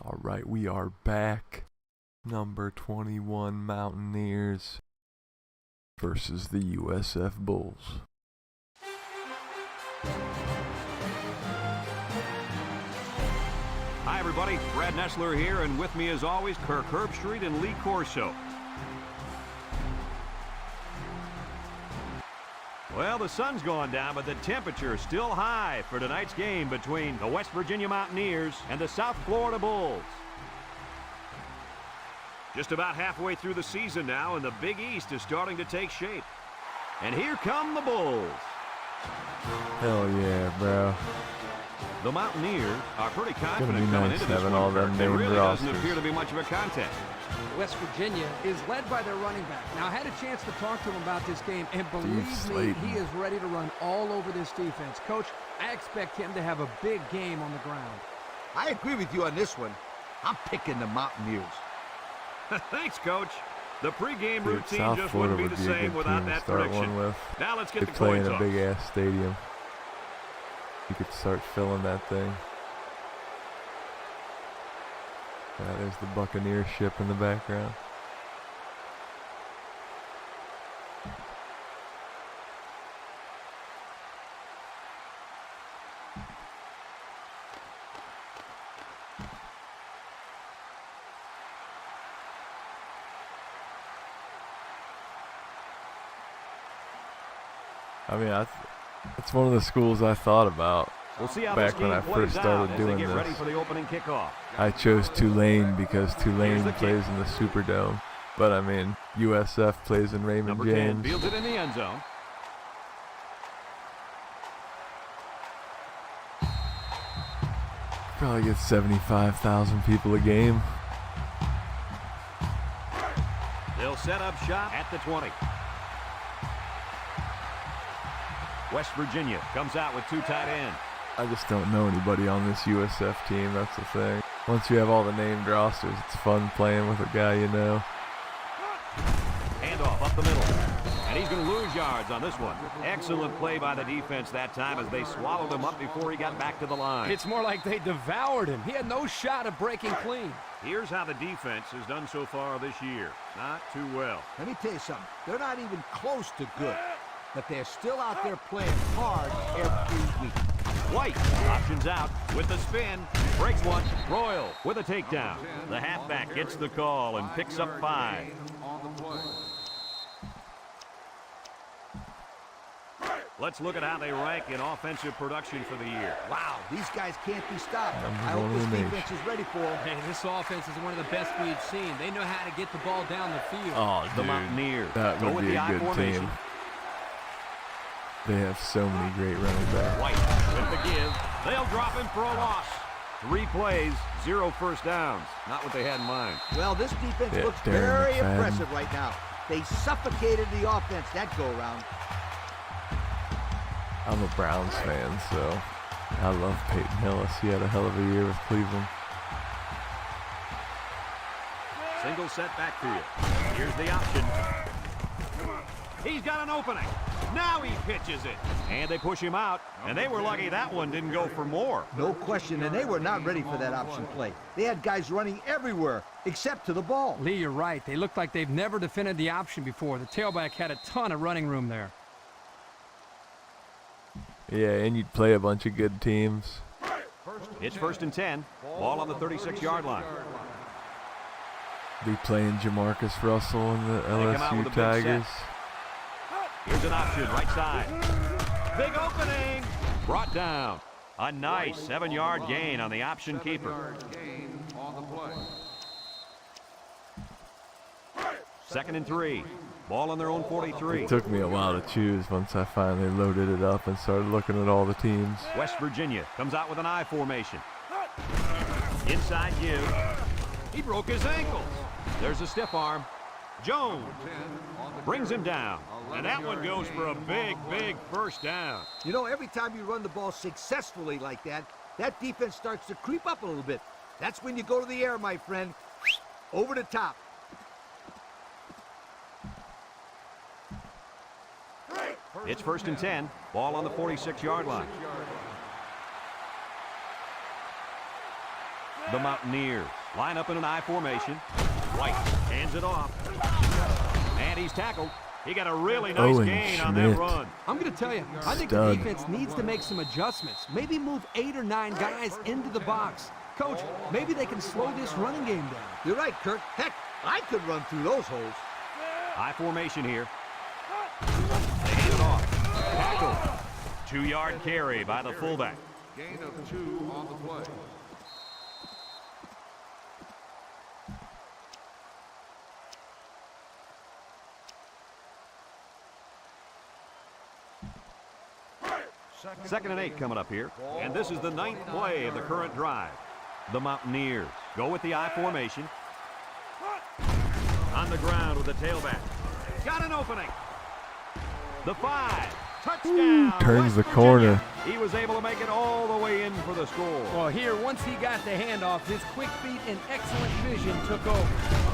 All right, we are back. Number 21 Mountaineers versus the USF Bulls. Hi, everybody. Brad Nessler here, and with me, as always, Kirk Herbstreit and Lee Corso. Well, the sun's gone down, but the temperature is still high for tonight's game between the West Virginia Mountaineers and the South Florida Bulls. Just about halfway through the season now, and the Big East is starting to take shape. And here come the Bulls. Hell yeah, bro. The Mountaineers are pretty confident nice coming into this having one. all them It named really doesn't rosters. appear to be much of a contest. West Virginia is led by their running back. Now, I had a chance to talk to him about this game, and believe me, Slaton. he is ready to run all over this defense. Coach, I expect him to have a big game on the ground. I agree with you on this one. I'm picking the Mountaineers. Thanks, Coach. The pregame Dude, routine South just Florida wouldn't be would the be a same good without team to that start prediction. one with. Now let's They get the play coin in a toss. big-ass stadium. You could start filling that thing. Yeah, there's the Buccaneer ship in the background. I mean, it's one of the schools I thought about We'll see how back this when game I plays first started out doing as they get ready this. for the opening kickoff. I chose Tulane because Tulane the kick. plays in the Superdome. But I mean, USF plays in Raymond Number 10 James. fields it in the end zone. Probably gets 75,000 people a game. They'll set up shop at the 20. West Virginia comes out with two tight ends. I just don't know anybody on this USF team, that's the thing. Once you have all the named rosters, it's fun playing with a guy you know. Handoff up the middle. And he's going to lose yards on this one. Excellent play by the defense that time as they swallowed him up before he got back to the line. It's more like they devoured him. He had no shot of breaking clean. Here's how the defense has done so far this year. Not too well. Let me tell you something. They're not even close to good, but they're still out there playing hard every week. White options out with the spin. Breaks one. Royal with a takedown. The halfback gets the call and picks up 5. Let's look at how they rank in offensive production for the year. Wow, these guys can't be stopped. Number I hope one this in the defense is ready for them. Hey, this offense is one of the best we've seen. They know how to get the ball down the field. Oh, The Mountaineers that go would with be the a I good formation. team. They have so many great running backs. White with the give. They'll drop him for a loss. 3 plays, 0 first downs. Not what they had in mind. Well, this defense Yeah, looks Darren very McFadden. impressive right now. They suffocated the offense that go-around. I'm a Browns fan, so I love Peyton Hillis. He had a hell of a year with Cleveland. Single set backfield. Here's the option. He's got an opening. Now he pitches it. And they push him out. And they were lucky that one didn't go for more. No question, and they were not ready for that option play. They had guys running everywhere except to the ball. Lee, you're right. They look like they've never defended the option before. The tailback had a ton of running room there. Yeah, and you'd play a bunch of good teams. It's 1st and 10. Ball on the 36-yard line. Be playing Jamarcus Russell and the come out with a LSU big Tigers. Here's an option, right side. Big opening. Brought down. A nice 7-yard gain on the option keeper. 2nd and 3. Ball on their own 43. It took me a while to choose once I finally loaded it up and started looking at all the teams. West Virginia comes out with an I formation. Inside give. He broke his ankles. There's a stiff arm. Jones brings him down. And that one goes for a big, big first down. You know, every time you run the ball successfully like that, that defense starts to creep up a little bit. That's when you go to the air, my friend. Over the top. It's 1st and 10. Ball on the 46-yard line. The Mountaineers line up in an I formation. White hands it off. And he's tackled. He got a really nice gain on that run. I'm going to tell you, I think the defense needs to make some adjustments. Maybe move 8 or 9 guys into the box. Coach, maybe they can slow this running game down. You're right, Kirk. Heck, I could run through those holes. I formation here. They hand it off. Tackled. 2-yard carry by the fullback. Gain of 2 on the play. Second and 8 coming up here. And this is the 9th play of the current drive. The Mountaineers go with the I formation. On the ground with the tailback. Got an opening. The 5. Touchdown. Turns the West corner. Virginia. He was able to make it all the way in for the score. Well, here, once he got the handoff, his quick feet and excellent vision took over.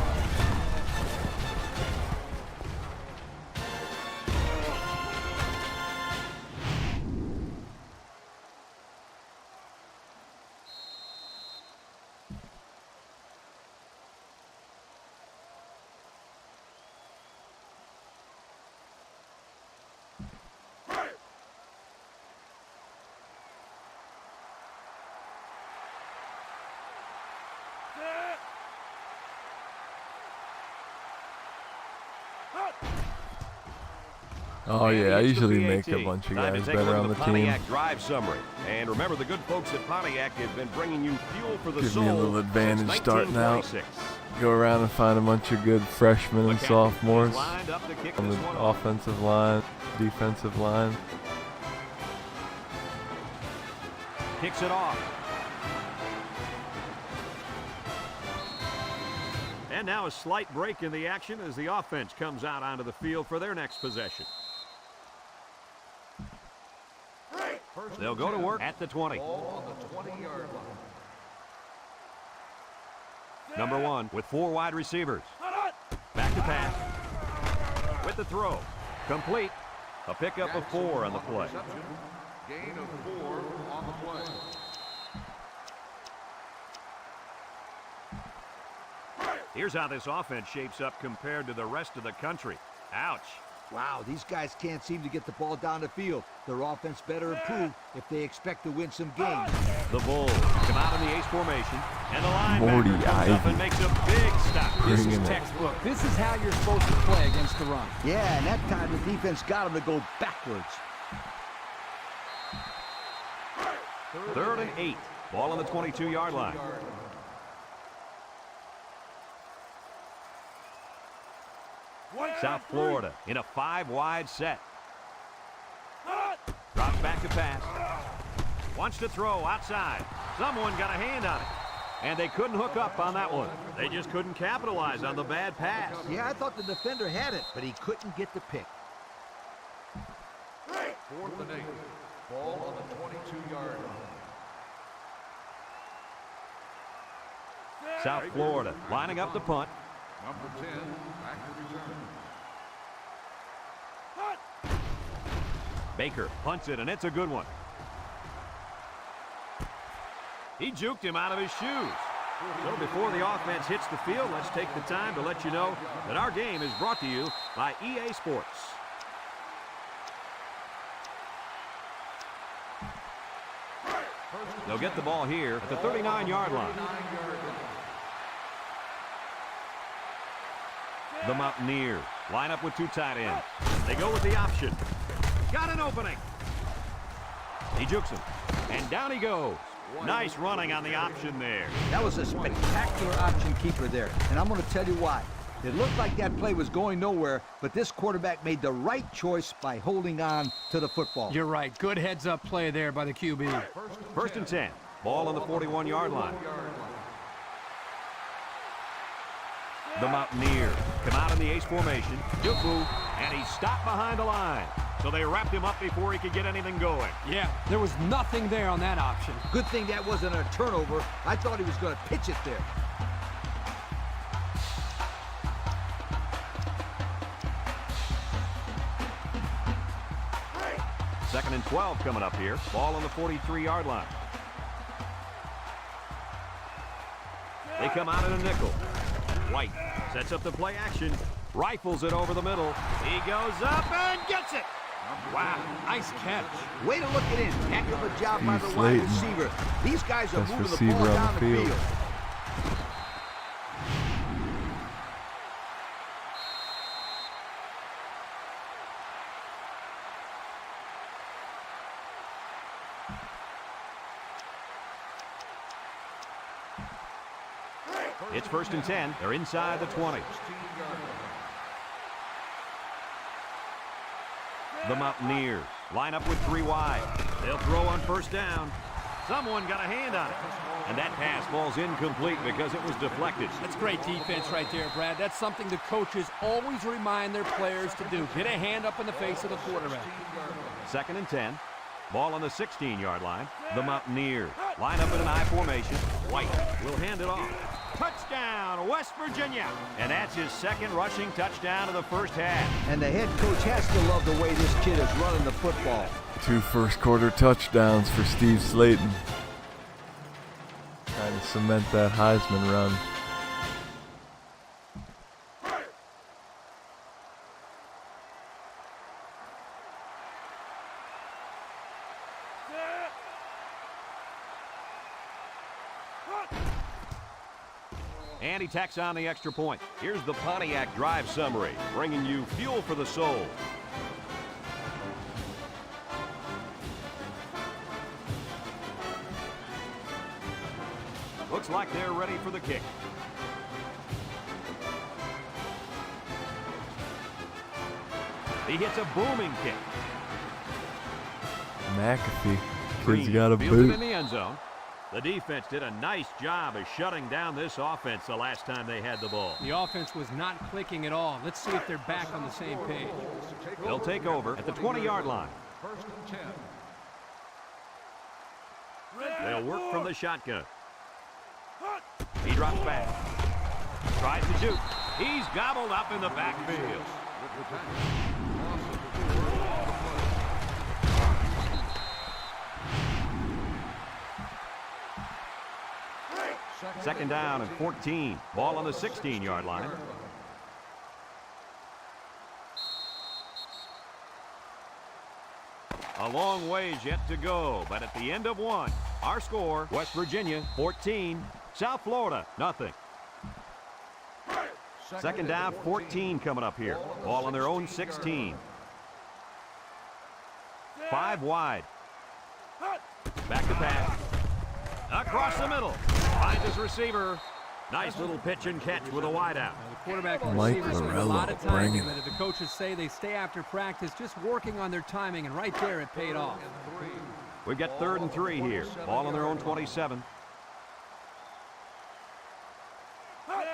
Oh yeah, I It's the usually PAT. make a bunch of Time to guys take a better look on the at team. Pontiac drive summary. And remember, the good folks at Pontiac have been bringing you fuel for the Give soul me a little advantage since starting out. 1926. Go around and find a bunch of good freshmen and McCaffrey sophomores is lined up to kick on the this one off. offensive line, defensive line. Kicks it off. And now a slight break in the action as the offense comes out onto the field for their next possession. They'll go to work at the 20. Ball on the 20-yard line. Number 1 with 4 wide receivers. Back to pass. With the throw. Complete. A pickup of 4 on the play. Reception. Gain of 4 on the play. Here's how this offense shapes up compared to the rest of the country. Ouch. Wow, these guys can't seem to get the ball down the field. Their offense better improve if they expect to win some games. The Bulls come out in the ace formation, and the Morty linebacker comes up Ivy. and makes a big stop. This is Bringing it. textbook. This is how you're supposed to play against the run. Yeah, and that time the defense got him to go backwards. 3rd and 8. Ball on the 22-yard line. South Florida in a 5-wide set. Drops back to pass. Wants to throw outside. Someone got a hand on it. And they couldn't hook up on that one. They just couldn't capitalize on the bad pass. Yeah, I thought the defender had it, but he couldn't get the pick. 4th and 8. Ball on the 22-yard line. South Florida lining up the punt. Number 10, back to return. Baker punts it, and it's a good one. He juked him out of his shoes. So before the offense hits the field, let's take the time to let you know that our game is brought to you by EA Sports. They'll get the ball here at the 39-yard line. The Mountaineers line up with 2 tight ends. They go with the option. Got an opening. He jukes him. And down he goes. Nice running on the option there. That was a spectacular option keeper there, and I'm going to tell you why. It looked like that play was going nowhere, but this quarterback made the right choice by holding on to the football. You're right. Good heads-up play there by the QB. 1st and 10. Ball on the 41-yard line. The Mountaineers come out in the ace formation. Dufu, and he stopped behind the line. So they wrapped him up before he could get anything going. Yeah, there was nothing there on that option. Good thing that wasn't a turnover. I thought he was going to pitch it there. Second and 12 coming up here. Ball on the 43-yard line. They come out in a nickel. White sets up the play action. Rifles it over the middle. He goes up and gets it. Wow, nice catch. Way to look it in. Heck of a job by the wide Slaton. receiver. These guys are Best moving the receiver ball on down the the field. field. It's 1st and 10. They're inside the 20. The Mountaineers line up with 3 wide. They'll throw on 1st down. Someone got a hand on it. And that pass falls incomplete because it was deflected. That's great defense right there, Brad. That's something the coaches always remind their players to do. Get a hand up in the face of the quarterback. 2nd and 10. Ball on the 16-yard line. The Mountaineers line up in an I formation. White will hand it off. Touchdown, West Virginia. And that's his 2nd rushing touchdown of the first half. And the head coach has to love the way this kid is running the football. 2 first-quarter touchdowns for Steve Slaton. Trying to cement that Heisman run. And he tacks on the extra point. Here's the Pontiac drive summary, bringing you fuel for the soul. Looks like they're ready for the kick. He hits a booming kick. McAfee. Kid's Green got a fielded boot. in the end zone. The defense did a nice job of shutting down this offense the last time they had the ball. The offense was not clicking at all. Let's see if they're back on the same page. They'll take over at the 20-yard line. 1st and 10. They'll work from the shotgun. He drops back. Tries to shoot. He's gobbled up in the backfield. Second down and 14. Ball on the 16-yard line. A long ways yet to go, but at the end of one, our score, West Virginia 14, South Florida nothing. Second down, 14 coming up here. Ball on their own 16. 5 wide. Back to pass. Across the middle. Finds his receiver. Nice little pitch and catch with a wideout. The quarterback and Mike receivers spend a Lorello lot of time bringing in it. The coaches say they stay after practice, just working on their timing, and right there it paid off. We've got 3rd and 3 here. Ball on their own 27.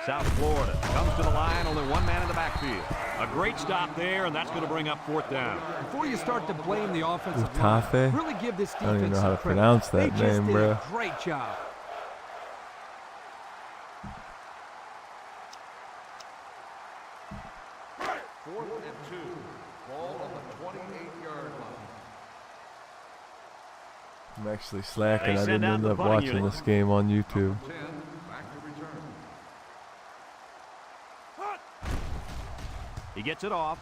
South Florida comes to the line, only one man in the backfield. A great stop there, and that's going to bring up 4th down. Before you start to blame the offensive Utafe? line, really give this I don't even defense know how some to credit. pronounce that They just name, did bro. a great job. 4th and 2. Ball on the 28-yard line. I'm actually slacking. They I send didn't out end the up punting watching unit. this game on YouTube. 10. Back to return. He gets it off.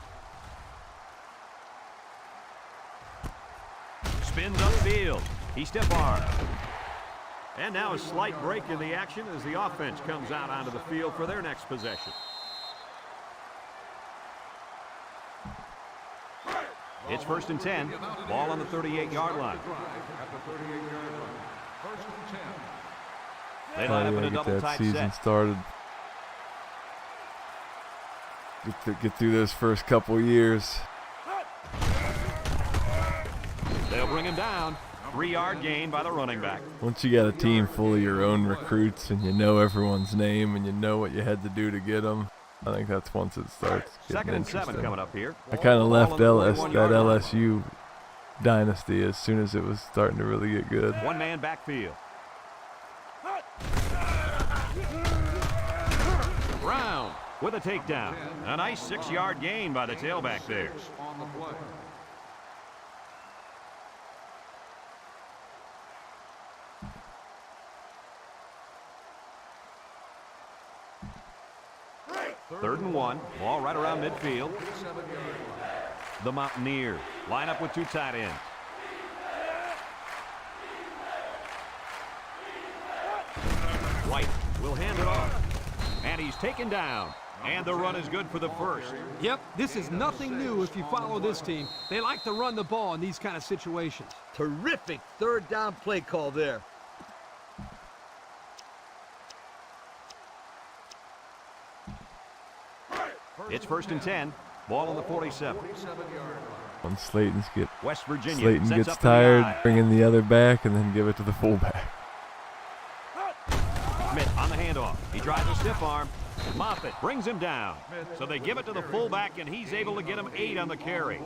Spins upfield. He stiff arm. And now a slight break in the action as the offense comes out onto the field for their next possession. It's 1st and 10. Ball on the 38-yard line. At the 38-yard line. 1st and 10. They line up in a Get double that tight season set. started. Get through those first couple years. They'll bring him down. 3-yard gain by the running back. Once you got a team full of your own recruits and you know everyone's name and you know what you had to do to get them, I think that's once it starts getting 2nd and 7 interesting. coming up here. I kind of Ball left on the 41-yard that line. LSU dynasty as soon as it was starting to really get good. One-man backfield. Brown with a takedown. A nice 6-yard gain by the tailback there. On the play. 3rd and 1. Ball right around midfield. The Mountaineers line up with 2 tight ends. White will hand it off. And he's taken down. And the run is good for the first. Yep, this is nothing new if you follow this team. They like to run the ball in these kind of situations. Terrific 3rd down play call there. It's 1st and 10. Ball on the 47. When Slaton West Virginia gets up tired, bring in the other back, and then give it to the fullback. Schmidt on the handoff. He drives a stiff arm. Moffitt brings him down. So they give it to the fullback, and he's able to get him 8 on the carry.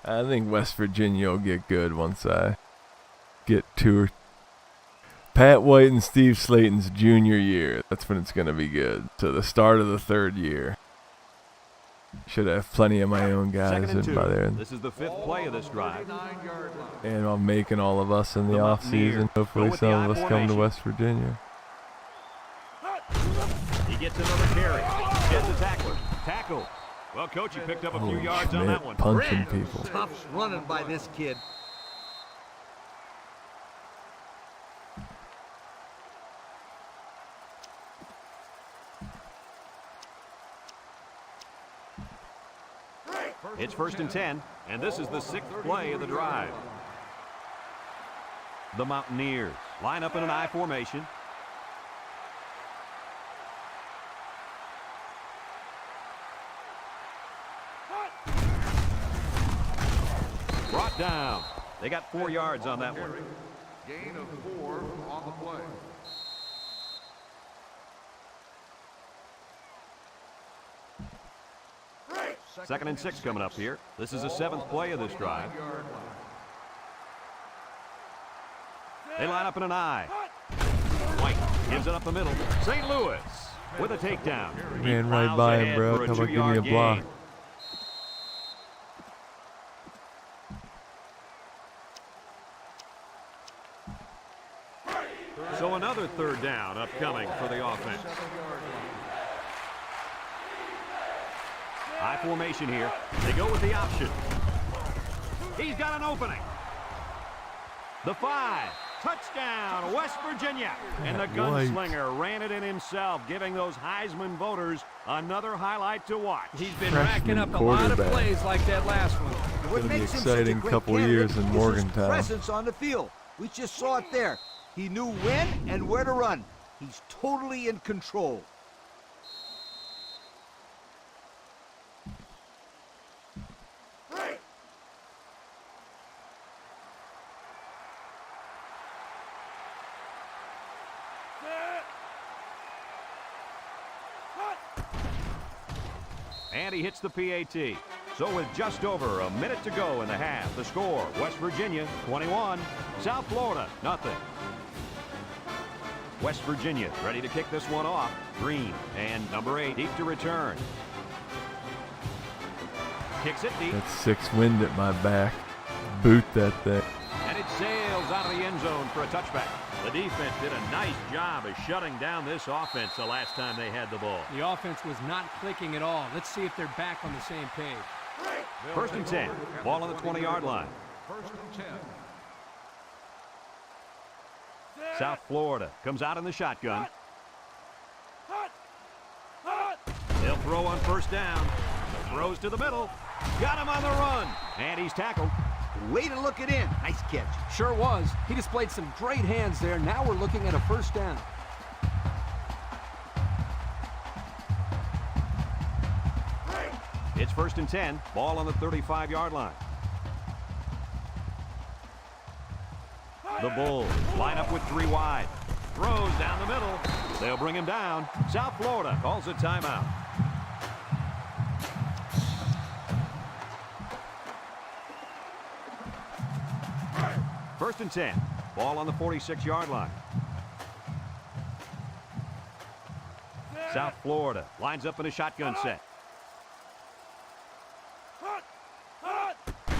I think West Virginia will get good once I get to Pat White and Steve Slaton's junior year. That's when it's going to be good. So the start of the 3rd year. Should have plenty of my own guys 2nd and 2. in by there. This is the 5th play of this drive. And I'm making all of us in the off season. Hopefully some of us come to West Virginia. He gets another carry. Gets a tackler. Tackle. Well, Coach, he picked up a few yards on that one. Punching people. Tough running by this kid. It's 1st and 10, and this is the 6th play of the drive. The Mountaineers line up in an I formation. Brought down. They got 4 yards on that one. Gain of 4 on the play. 2nd and 6 coming up here. This is the 7th play of this drive. They line up in an I. White gives it up the middle. St. Louis with a takedown. Ran right by him, bro. How about give me a block? So another 3rd down upcoming for the offense. High formation here. They go with the option. He's got an opening. The 5. Touchdown, West Virginia. And the gunslinger ran it in himself, giving those Heisman voters another highlight to watch. He's been racking up a lot of plays like that last one. What Gonna be makes him such a exciting great couple candidate years in is his Morgantown. presence on the field. We just saw it there. He knew when and where to run. He's totally in control. And he hits the PAT. So with just over a minute to go in the half, the score, West Virginia 21, South Florida nothing. West Virginia ready to kick this one off. Green and number 8 deep to return. Kicks it deep. That's 6 wind at my back. Boot that thing. And it sails out of the end zone for a touchback. The defense did a nice job of shutting down this offense the last time they had the ball. The offense was not clicking at all. Let's see if they're back on the same page. 1st and 10. Ball on the 20-yard line. 1st and 10. South Florida comes out in the shotgun. They'll throw on 1st down. Throws to the middle. Got him on the run. And he's tackled. Way to look it in. Nice catch. Sure was. He displayed some great hands there. Now we're looking at a 1st down. It's 1st and 10. Ball on the 35-yard line. The Bulls line up with 3 wide. Throws down the middle. They'll bring him down. South Florida calls a timeout. First and 10. Ball on the 46-yard line. South Florida lines up in a shotgun set.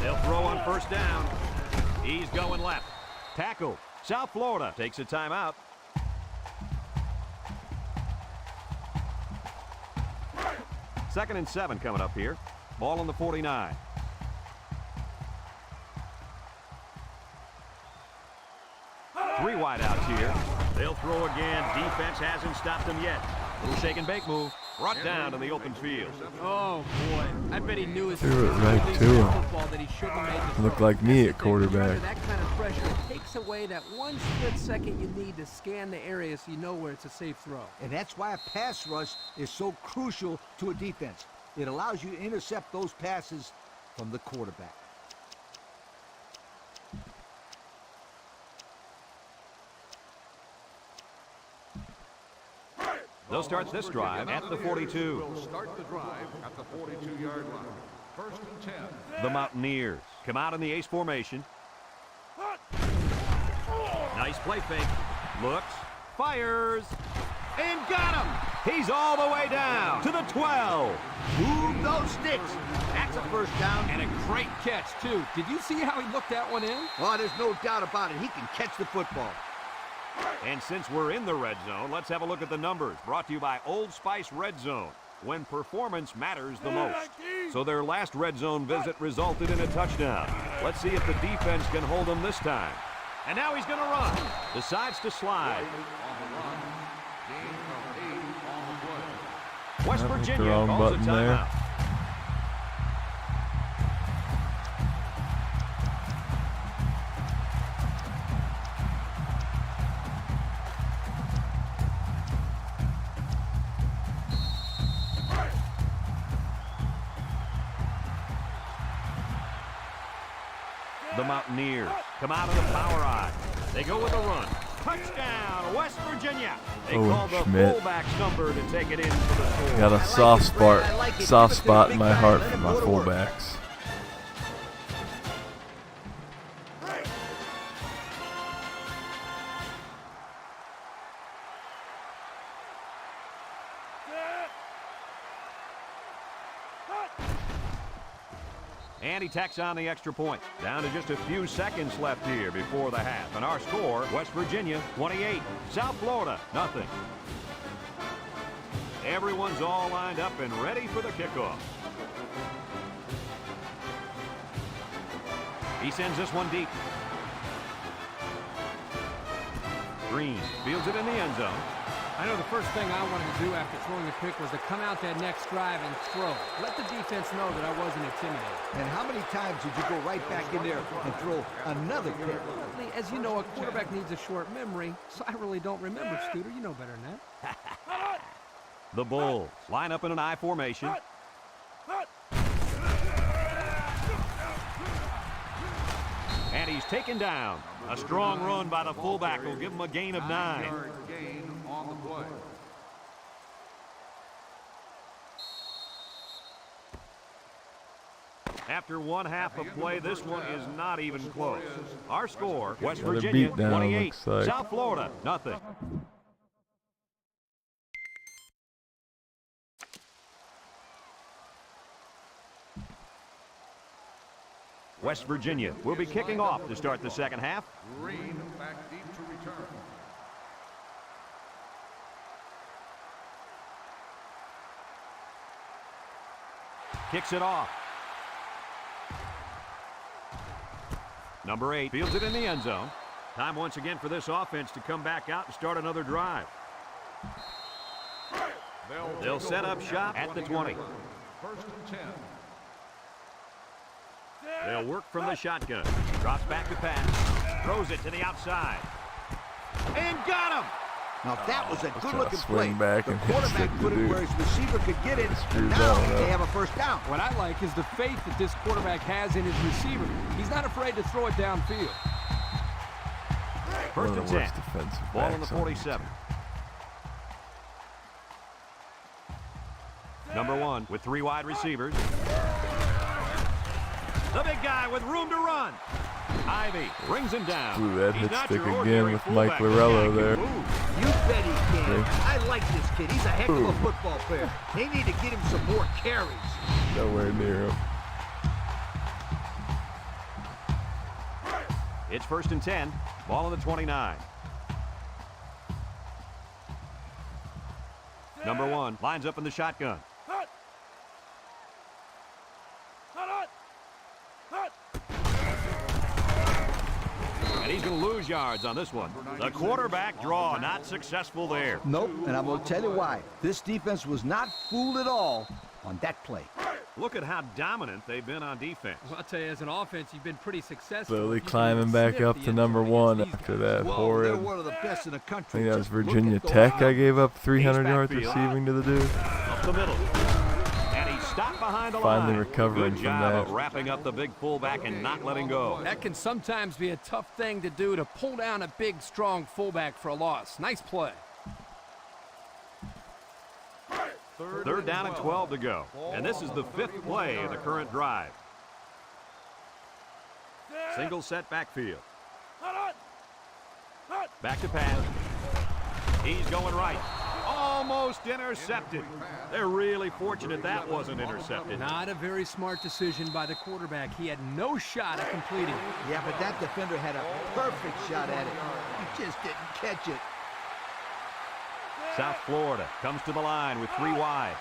They'll throw on 1st down. He's going left. Tackle. South Florida takes a timeout. 2nd and 7 coming up here. Ball on the 49. Three wideouts here. They'll throw again. Defense hasn't stopped them yet. Little shake and bake move. Brought down in the open field. Oh, boy. I bet he knew his Threw it right to him. football that he shouldn't have made the Looked throw. like me That's at the thing. When you're quarterback. under that kind of pressure, it takes away that one split second you need to scan the area so you know where it's a safe throw. And that's why a pass rush is so crucial to a defense. It allows you to intercept those passes from the quarterback. They'll start this drive at the 42. Will start the drive at the 42-yard line. 1st and 10. The Mountaineers come out in the ace formation. Nice play fake. Looks, fires, and got him. He's all the way down to the 12. Move those sticks. That's a first down. And a great catch, too. Did you see how he looked that one in? Oh, there's no doubt about it. He can catch the football. And since we're in the red zone, let's have a look at the numbers. Brought to you by Old Spice Red Zone, when performance matters the most. So their last red zone visit resulted in a touchdown. Let's see if the defense can hold them this time. And now he's going to run. Decides to slide. Gain of 8 on the play. West I think the Virginia wrong calls a button there. timeout. The Mountaineers come out of the power eye. They go with a run. Touchdown, West Virginia. They Owen call the Schmidt. fullback's number to take it in for the score. Got a soft spot in my heart for my fullbacks. And he tacks on the extra point. Down to just a few seconds left here before the half. And our score, West Virginia 28, South Florida nothing. Everyone's all lined up and ready for the kickoff. He sends this one deep. Green fields it in the end zone. I know the first thing I wanted to do after throwing the pick was to come out that next drive and throw. Let the defense know that I wasn't intimidated. And how many times did you go right back in there and throw another pick? Lee, as you know, a quarterback needs a short memory, so I really don't remember, Scooter. You know better than that. The Bulls line up in an I formation. And he's taken down. A strong run by the fullback will give him a gain of 9. 9-yard gain on the play. After one half of play, this one is not even close. Our score, West Got a Virginia beat down, 28, looks like. South Florida nothing. West Virginia will be kicking off to start the second half. Green back deep to return. Kicks it off. Number 8 fields it in the end zone. Time once again for this offense to come back out and start another drive. They'll set up shop at the 20. 1st and 10. They'll work from the shotgun. Drops back to pass. Throws it to the outside. And got him! Now that was a trying to good-looking play. swing back The and hit quarterback stick put the it dude. where his receiver could get it, Screwed and now that one they up. have a first down. What I like is the faith that this quarterback has in his receiver. He's not afraid to throw it downfield. First One and of the 10. worst defensive Ball on the backs on 47. Number 1 with 3 wide receivers. The big guy with room to run. Ivy brings him down. Blew that He's hit not stick your again ordinary with fullback. Mike This guy Lorello can there. move. You bet he can. Okay. I like this kid. He's a heck of a Ooh. football player. They need to get him some more carries. Nowhere near him. It's 1st and 10. Ball on the 29. Number 1 lines up in the shotgun. And he's going to lose yards on this one. The quarterback draw not successful there. Nope, and I'm going to tell you why. This defense was not fooled at all on that play. Look at how dominant they've been on defense. Well, I'll tell you, as an offense, you've been pretty successful. Slowly climbing back up to number 1 after that Whoa, horrid. they're one of the best in the I country. think that was Just look Virginia at the Tech. I line. gave up 300 yards backfield. receiving to the dude. Up the middle. And he stopped behind the Finally line. recovering Good from job that. of wrapping up the big fullback and not letting go. That can sometimes be a tough thing to do, to pull down a big, strong fullback for a loss. Nice play. Third down and 12 to go. And this is the 5th play of the current drive. Single set backfield. Back to pass. He's going right. Almost intercepted. They're really fortunate that wasn't intercepted. Not a very smart decision by the quarterback. He had no shot at completing. Yeah, but that defender had a perfect shot at it. He just didn't catch it. South Florida comes to the line with 3 wide.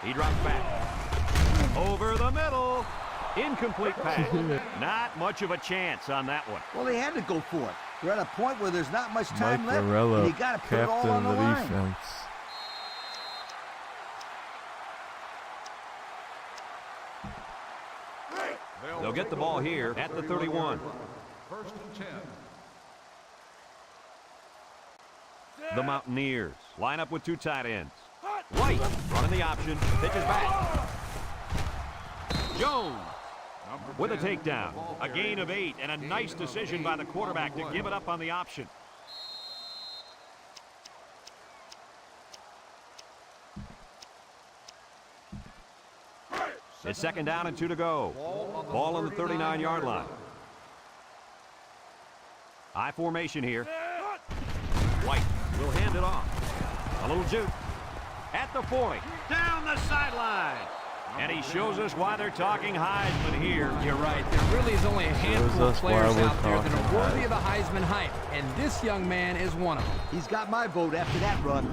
He drops back. Over the middle. Incomplete pass. Not much of a chance on that one. Well, they had to go for it. We're at a point where there's not much time Mike left, Varela, and you got to put it all captain on of the the line. defense. They'll get the ball here at the 31. First and 10. The Mountaineers line up with 2 tight ends. White running the option, pitches back. Jones with a takedown. A gain of 8 and a nice decision by the quarterback to give it up on the option. It's 2nd down and 2 to go. Ball on the 39-yard line. High formation here. White will hand it off. A little juke. At the 40. Down the sideline. And he shows us why they're talking Heisman here. You're right. There really is only a handful of us why players we're out there that talking are worthy of the Heisman hype, and this young man is one of them. He's got my vote after that run.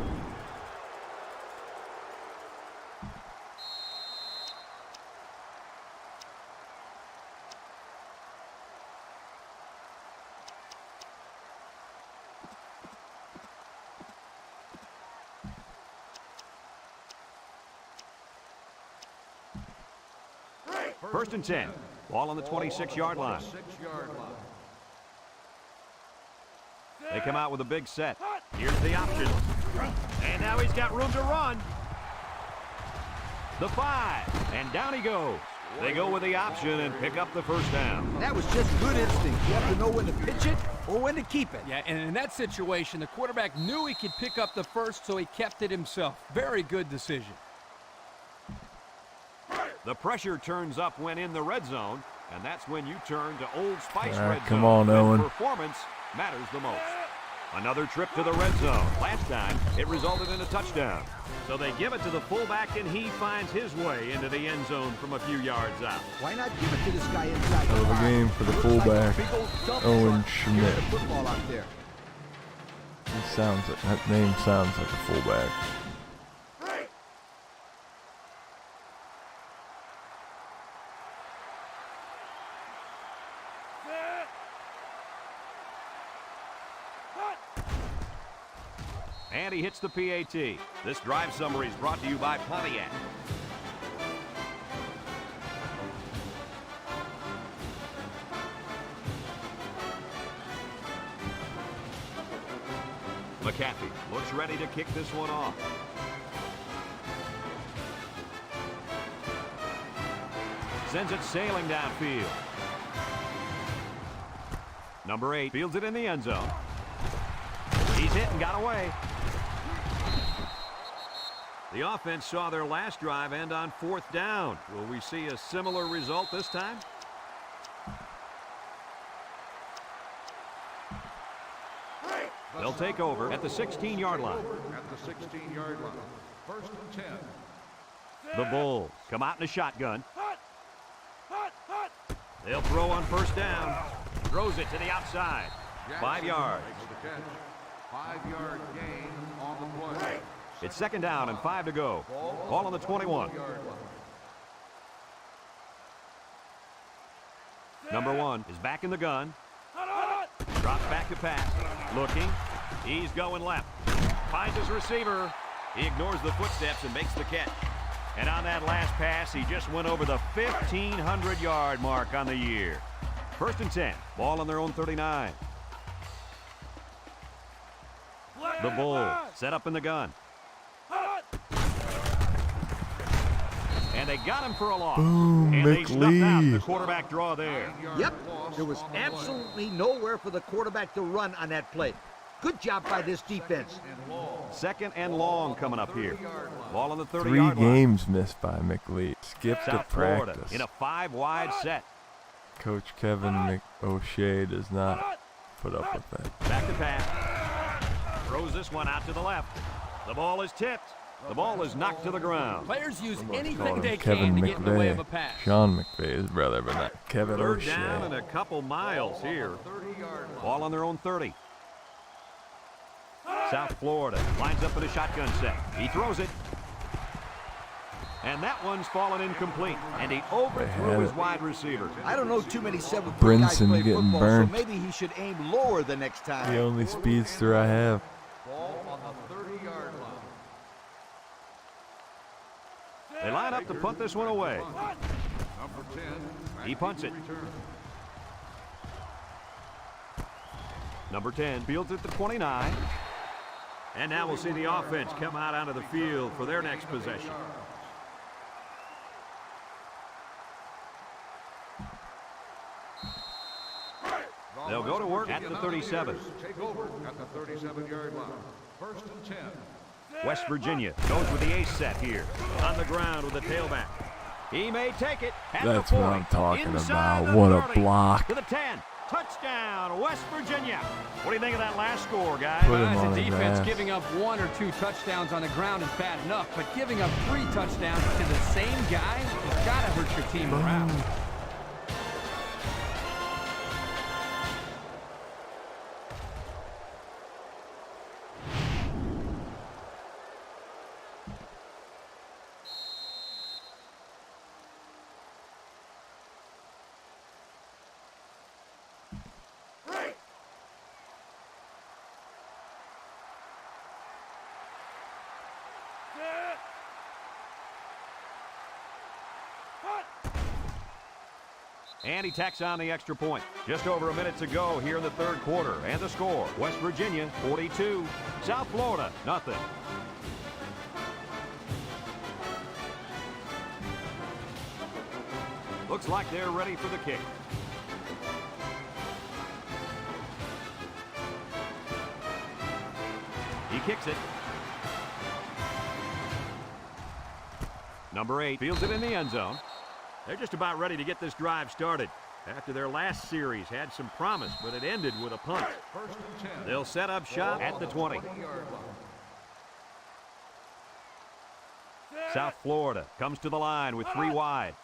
First and 10. Ball on the 26-yard line. 6-yard line. They come out with a big set. Here's the option. And now he's got room to run. The 5. And down he goes. They go with the option and pick up the first down. That was just good instinct. You have to know when to pitch it or when to keep it. Yeah, and in that situation, the quarterback knew he could pick up the first, so he kept it himself. Very good decision. The pressure turns up when in the red zone, and that's when you turn to Old Spice red come zone. on, when Owen. Performance matters the most. Another trip to the red zone. Last time, it resulted in a touchdown. So they give it to the fullback, and he finds his way into the end zone from a few yards out. Why not give it to this guy inside? Hell of a game for the fullback, Owen Schmidt. The football out there. That name sounds like a fullback. And he hits the PAT. This drive summary is brought to you by Pontiac. McAfee looks ready to kick this one off. Sends it sailing downfield. Number 8 fields it in the end zone. He's hit and got away. The offense saw their last drive end on 4th down. Will we see a similar result this time? They'll take over at the 16-yard line. At the 16-yard line. First and 10. The Bulls come out in a shotgun. They'll throw on 1st down. Throws it to the outside. 5 yards. Makes the catch. 5-yard gain on the play. It's 2nd down and 5 to go. Ball on the 21. 1-yard line. Number 1 is back in the gun. Drops back to pass. Looking. He's going left. Finds his receiver. He ignores the footsteps and makes the catch. And on that last pass, he just went over the 1,500-yard mark on the year. 1st and 10. Ball on their own 39. The Bulls set up in the gun. And they got him for a loss. Boom, and they snuffed out the McLeod. quarterback draw there. Yep, there was absolutely nowhere for the quarterback to run on that play. Good job by this defense. 2nd and long coming up here. Ball on the 30-yard 3 line. games missed by McLeod. Skipped South at practice. Florida in a 5-wide set. Coach Kevin O'Shea does not put up with that. Back to pass. Throws this one out to the left. The ball is tipped. The ball is knocked to the ground. Players use Call anything him they Kevin can to get in the way of a McVay. pass. Sean McVay, his brother, but not Kevin 3rd down O'Shea. and a couple miles here. Ball on their own 30. South Florida lines up in a shotgun set. He throws it. And that one's fallen incomplete. And he overthrew his wide receiver. I don't know too many 7-foot guys Brinson play getting football, burnt. so maybe he should aim lower the next time. The only speedster I have. Ball on the 30-yard line. They line up to punt this one away. Number 10. He punts it. Return. Number 10 fields at the 29. And now we'll see the offense come out onto the field for their next possession. They'll go to work at the 37. Take over at the 37-yard line. 1st and 10. West Virginia goes with the ace set here. On the ground with the tailback. He may take it at That's the 40. what I'm talking Inside about. the What a 30, block. To the 10. Touchdown, West Virginia. What do you think of that last score, guys? Put him As on a his defense, ass. giving up 1 or 2 touchdowns on the ground is bad enough, but giving up 3 touchdowns to the same guy has got to hurt your team around. And he tacks on the extra point. Just over a minute to go here in the 3rd quarter. And the score, West Virginia 42, South Florida nothing. Looks like they're ready for the kick. He kicks it. Number 8 fields it in the end zone. They're just about ready to get this drive started. After their last series had some promise, but it ended with a punt. 1st and 10. They'll set up shop at the 20. 20-yard line. South Florida comes to the line with 3 wide.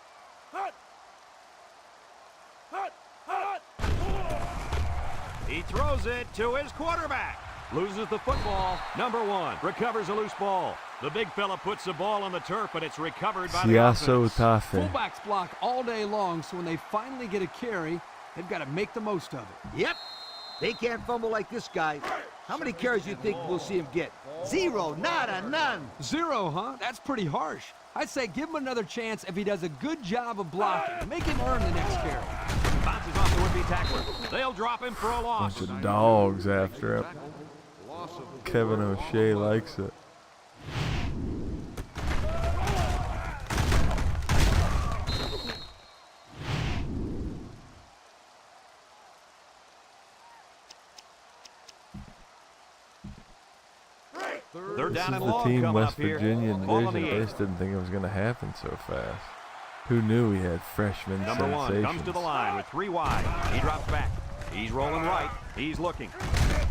He throws it to his quarterback. Loses the football. Number 1 recovers a loose ball. The big fella puts the ball on the turf, but it's recovered by the Siaso offense. Tafe. Fullbacks block all day long, so when they finally get a carry, they've got to make the most of it. Yep, they can't fumble like this guy. How many carries do you think we'll see him get? 0, nada, none. 0, huh? That's pretty harsh. I'd say give him another chance if he does a good job of blocking. Make him earn the next carry. Bounces off the would-be tackler. They'll drop him for a loss. Bunch of dogs after him. Loss of Kevin O'Shea likes it. They're This down is and the long team coming West up here. Virginia in Ball on division. the I 8. just didn't think it was going to happen so fast. Who knew we had freshman Number 1 sensations? comes to the line with 3 wide. He drops back. He's rolling right. He's looking.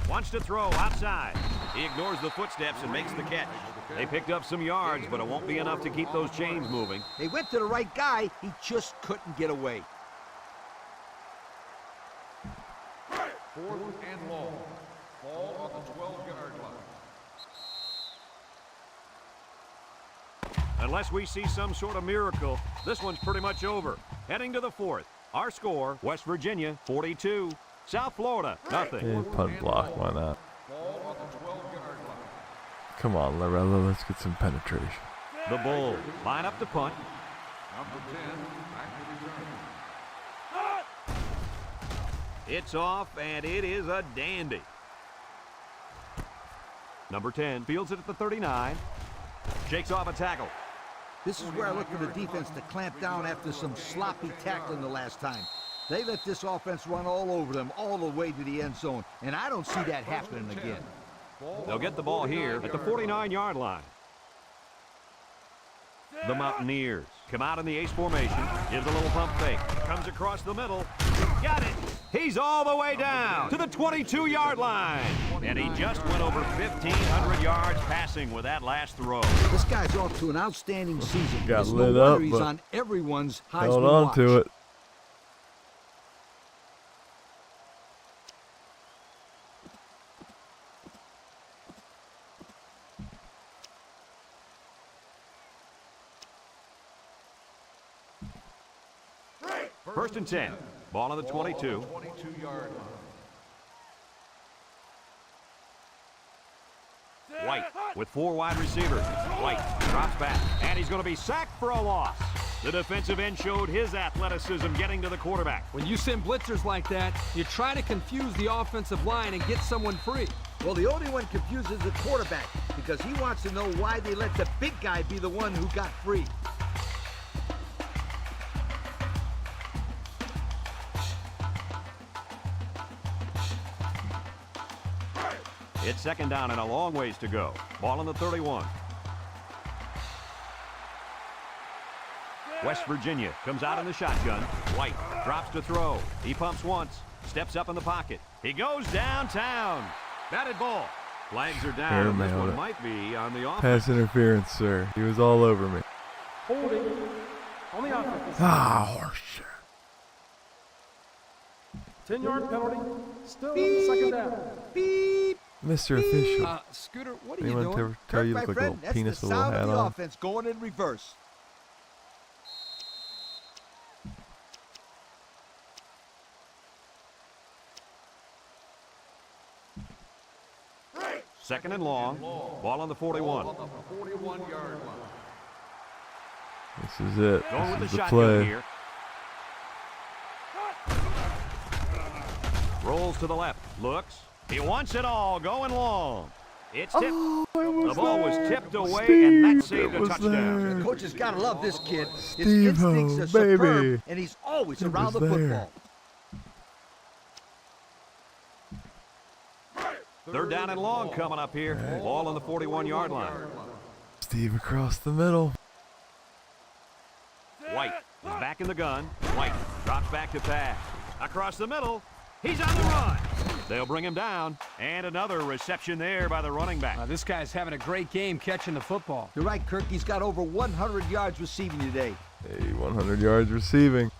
Wants to throw outside. He ignores the footsteps and makes the catch. They picked up some yards, but it won't be enough to keep those chains moving. They went to the right guy. He just couldn't get away. 4th and long. Ball on the 12-yard line. Unless we see some sort of miracle, this one's pretty much over. Heading to the 4th. Our score, West Virginia 42, South Florida nothing. Yeah, punt block, why not? Ball on the 12-yard line. Come on, Lorella, let's get some penetration. The Bulls line up to punt. Number 10, back to return. It's off, and it is a dandy. Number 10 fields it at the 39. Shakes off a tackle. This is where I look for the defense to clamp down after some sloppy tackling the last time. They let this offense run all over them all the way to the end zone, and I don't see that happening again. They'll get the ball here at the 49-yard line. The Mountaineers come out in the ace formation. Gives a little pump fake. Comes across the middle. Got it. He's all the way down to the 22-yard line. And he just went over 1,500 yards passing with that last throw. This guy's off to an outstanding season. Got It's lit no up, wonder he's but on everyone's Heisman held on watch. to it. First and 10. Ball on the 22. 22-yard line. White with 4 wide receivers. White drops back, and he's going to be sacked for a loss. The defensive end showed his athleticism getting to the quarterback. When you send blitzers like that, you try to confuse the offensive line and get someone free. Well, the only one confused is the quarterback because he wants to know why they let the big guy be the one who got free. It's second down and a long ways to go. Ball on the 31. West Virginia comes out in the shotgun. White drops to throw. He pumps once. Steps up in the pocket. He goes downtown. Batted ball. Flags are down. And this one might be on the offense. Pass interference, sir. He was all over me. Holding on the offense. Ah, horseshit. 10-yard penalty. Still second down. Beep. Mr. Official. Scooter, what are you Anyone doing? ever tell you my look like a friend, little that's penis the with a little sound hat of the on? offense going in reverse. Second and long. Ball on the 41. On the 41-yard line. This is it. Going with This the is the shotgun play. here. Rolls to the left. Looks. He wants it all. Going long. It's tipped. The ball was tipped away, and that saved a touchdown. Coach has got to love this kid. His Steve-O, instincts are baby. superb, and he's always It around the was there. football. Third down and long coming up here. Ball on the 41-yard line. Steve across the middle. White is back in the gun. White drops back to pass. Across the middle. He's on the run. They'll bring him down. And another reception there by the running back. This guy's having a great game catching the football. You're right, Kirk. He's got over 100 yards receiving today. Hey, 100 yards receiving.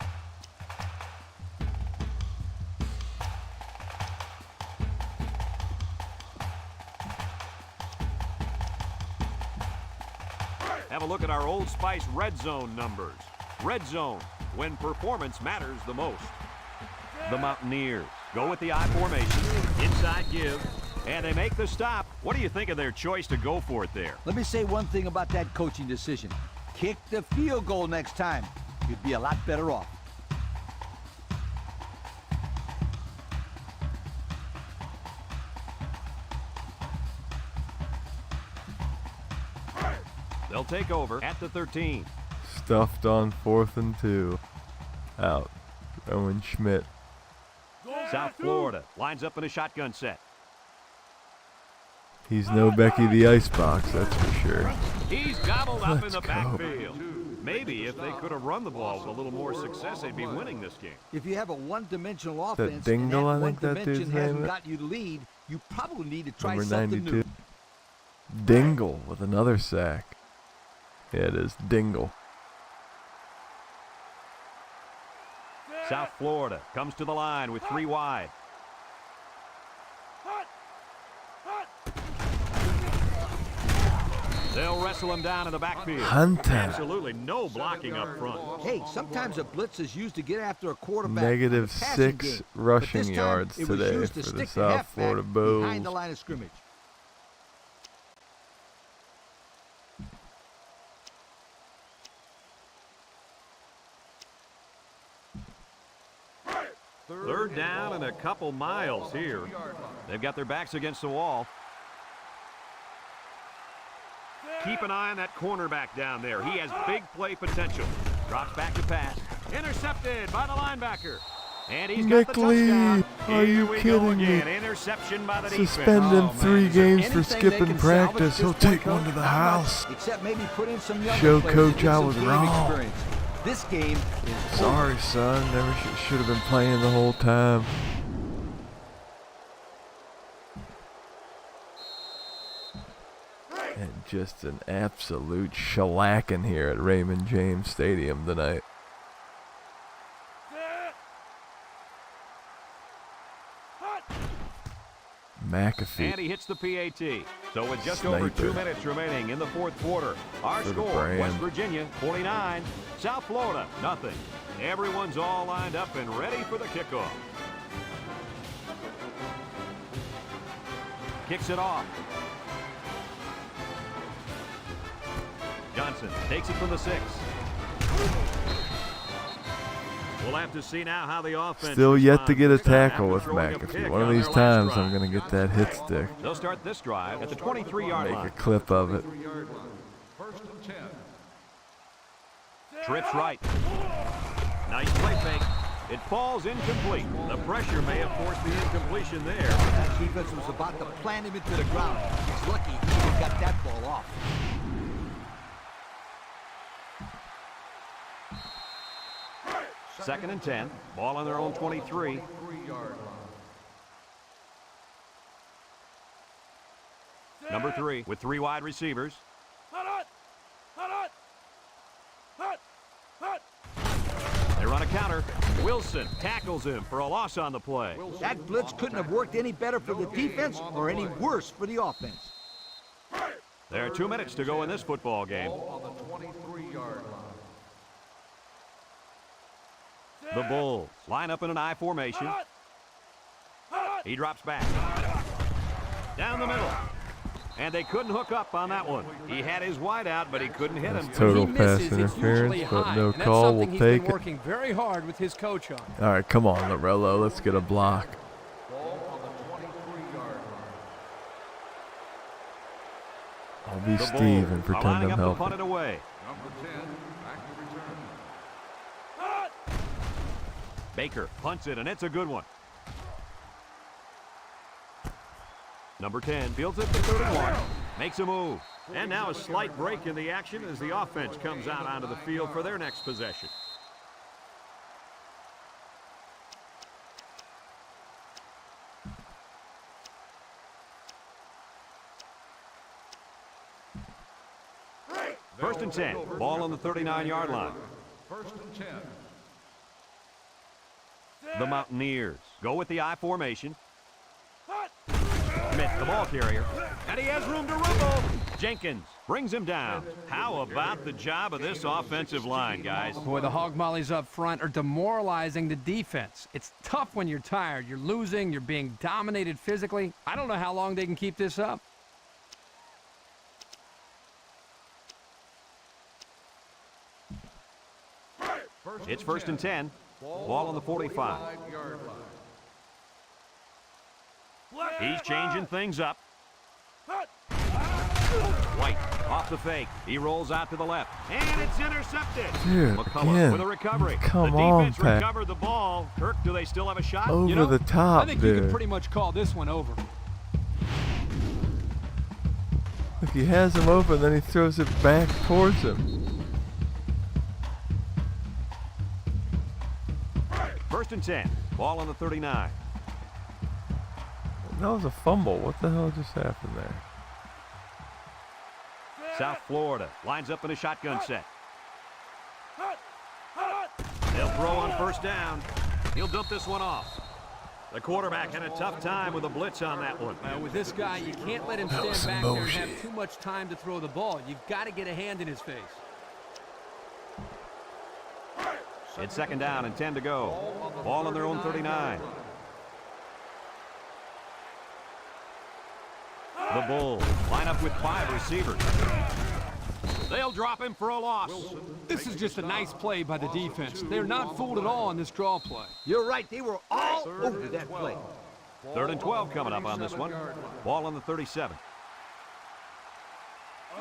Have a look at our Old Spice Red Zone numbers. Red Zone, when performance matters the most. The Mountaineers go with the I formation, inside give, and they make the stop. What do you think of their choice to go for it there? Let me say one thing about that coaching decision. Kick the field goal next time. You'd be a lot better off. They'll take over at the 13. Stuffed on 4th and 2. Out. Owen Schmidt. South Florida lines up in a shotgun set. He's no Becky the Icebox, that's for sure. He's gobbled up in Let's the go. backfield. Maybe if they could have run the ball with a little more success, they'd be winning this game. If you have a one-dimensional offense Dingle, I and that think one that dimension dude's hasn't name is. got you to lead, you probably need to try Number something 92. new. Dingle with another sack. Yeah, it is. Dingle. South Florida comes to the line with 3 wide. They'll wrestle him down in the backfield. Hunter. Absolutely no blocking up front. Hey, sometimes a blitz is used to get after a quarterback. Negative in the passing 6 game. But rushing this time, yards it was today used for to the stick South halfback Florida behind the Bulls. line of scrimmage. Third down and a couple miles here. They've got their backs against the wall. Keep an eye on that cornerback down there. He has big play potential. Drops back to pass. Intercepted by the linebacker. And he's got the touchdown. Are you Here we go kidding me? again. Interception by the defense. Suspend him 3 games for anything they skipping can salvage practice. at He'll this point, take one to Coach? the house. Except maybe put in some younger Show players Coach to get I some was game wrong. experience. This game is Sorry, son. Never should have been playing the whole time. And just an absolute shellacking here at Raymond James Stadium tonight. McAfee. And he hits the PAT. So with just over 2 Sniper. minutes remaining in the fourth quarter, our For the score, brand. West Virginia 49, South Florida nothing. Everyone's all lined up and ready for the kickoff. Kicks it off. Johnson takes it from the 6. We'll have to see now how the offense Still yet to responds get a this time tackle after with throwing a McAfee. pick One of on these their last times drive. I'm going to get that hit stick. They'll start this drive at the 23-yard Make a line. clip of it. First and 10. Trips right. Nice play fake. It falls incomplete. The pressure may have forced the incompletion there. that defense was about to plant him into the ground. He's lucky he even got that ball off. Second and 10. Ball on their own 23. 3-yard line. Number 3 with 3 wide receivers. They run a counter. Wilson tackles him for a loss on the play. That blitz couldn't have worked any better for the defense or any worse for the offense. There are 2 minutes to go in this football game. On the 23-yard line. The Bulls line up in an I formation. He drops back. Down the middle. And they couldn't hook up on that one. He had his wide out, but he couldn't hit him. Total He pass misses, it's interference, usually but high, no and that's call. something We'll he's take been it. working very hard with his coach on. All right, come on, Lorello. Let's get a block. Ball on the 23-yard line. I'll be The Steve Bulls and are pretend lining I'm up to punt helping. it away. Number 10, back to return. Baker punts it, and it's a good one. Number 10 fields it to 31, makes a move. And now a slight break in the action as the offense comes out onto the field for their next possession. First and 10, ball on the 39-yard line. First and 10. The Mountaineers go with the I formation. Smith, the ball carrier, and he has room to rumble. Jenkins brings him down. How about the job of this offensive line, guys? Boy, the hog mollies up front are demoralizing the defense. It's tough when you're tired. You're losing. You're being dominated physically. I don't know how long they can keep this up. It's first and 10. Ball on the 45. 5-yard line. He's changing things up. White off the fake. He rolls out to the left, and it's intercepted. Dude, McCullough again. with a recovery. Come the on, defense Pat. recovered the ball. Kirk, do they still have a shot? Over You know, the top, I think you can dude. pretty much call this one over. Look, he has him open, then he throws it back towards him. First and 10. Ball on the 39. That was a fumble. What the hell just happened there? South Florida lines up in a shotgun set. They'll throw on first down. He'll dump this one off. The quarterback had a tough time with a blitz on that one. With this guy, you can't let him stand back there and have too much time to throw the ball. You've got to get a hand in his face. It's second down and 10 to go. Ball on their own 39. The Bulls line up with 5 receivers. They'll drop him for a loss. This is just a nice play by the defense. They're not fooled at all on this draw play. You're right. They were all over that play. 3rd and 12 coming up on this one. Ball on the 37.